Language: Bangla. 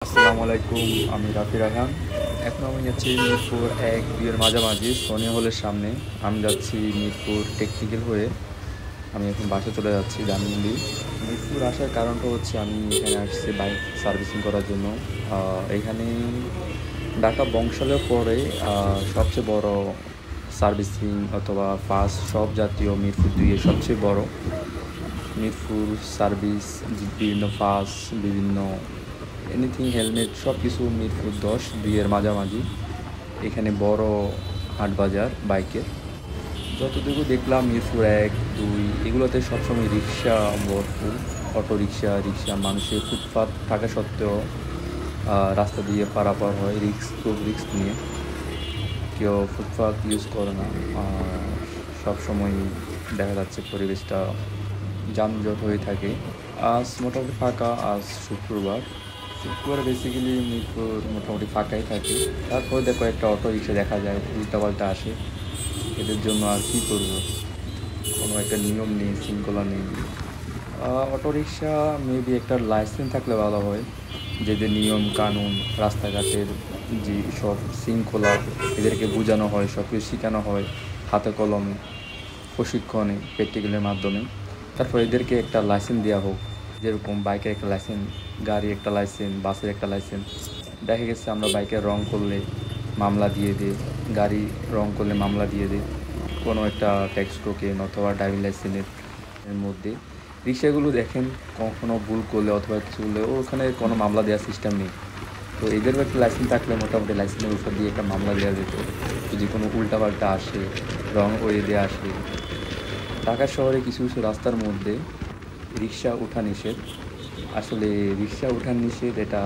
আসসালামু আলাইকুম, আমি রাফি রায়হান। এখন আমি যাচ্ছি মিরপুর ১-২ এর মাঝামাঝি সোনিয়া হলের সামনে। আমি যাচ্ছি মিরপুর টেকনিক্যাল হয়ে। আমি এখন বাসায় চলে যাচ্ছি ধানমন্ডি। মিরপুর আসার কারণটা হচ্ছে আমি এখানে আসছি বাইক সার্ভিসিং করার জন্য। এখানে ঢাকা বংশালের পরে সবচেয়ে বড় সার্ভিসিং অথবা ফাস্ট সব জাতীয় মিরপুর ২ এর সবচেয়ে বড়। মিরপুর সার্ভিস, বিভিন্ন ফাস, বিভিন্ন এনিথিং হেলমেট সব কিছু মিরপুর ১০-২ এর মাঝামাঝি। এখানে বড় হাট বাজার বাইকের। যতটুকু দেখলাম মিরপুর ১-২ এগুলোতে সবসময় রিক্সা ভরপুর। অটো রিক্সা, মানুষের ফুটপাত থাকা সত্ত্বেও রাস্তা দিয়ে পারাপার হয় খুব রিস্ক নিয়ে। কেউ ফুটপাত ইউজ করে না। সবসময় দেখা যাচ্ছে পরিবেশটা যানজট হয়ে থাকে। আজ মোটামুটি ফাঁকা, আজ শুক্রবার। শুক্রবার বেসিক্যালি মিরপুর মোটামুটি ফাঁকাই থাকে। তারপরে দেখো একটা অটো রিক্সা দেখা যায় উল্টাপাল্টা আসে। এদের জন্য আর কী করবো, কোনো একটা নিয়ম নেই, শৃঙ্খলা নেই। অটো রিক্সা মেবি একটা লাইসেন্স থাকলে ভালো হয়, যেদের নিয়ম কানুন, রাস্তাঘাটের যে সব শৃঙ্খলা এদেরকে বোঝানো হয়, সব কিছু শেখানো হয় হাতে কলমে, প্রশিক্ষণে, প্র্যাকটিক্যালের মাধ্যমে। তারপর এদেরকে একটা লাইসেন্স দেওয়া হোক, যেরকম বাইকের একটা লাইসেন্স, গাড়ির একটা লাইসেন্স, বাসের একটা লাইসেন্স। দেখা গেছে আমরা বাইকের রং করলে মামলা দিয়ে দিই, গাড়ি রং করলে মামলা দিয়ে দিই কোনো একটা ট্যাক্স টোকেন অথবা ড্রাইভিং লাইসেন্সের মধ্যে। রিক্সাগুলো দেখেন কখনো ভুল করলে অথবা কিছু করলে ওখানে কোনো মামলা দেওয়ার সিস্টেম নেই। তো এদেরও একটা লাইসেন্স থাকলে মোটামুটি লাইসেন্সের উপর দিয়ে একটা মামলা দেওয়া যেত যদি কোনো উল্টাপাল্টা আসে, রং ওয়ে দিয়ে আসে। ঢাকা শহরে কিছু কিছু রাস্তার মধ্যে রিক্সা ওঠা নিষেধ। আসলে রিক্সা ওঠা নিষেধ এটা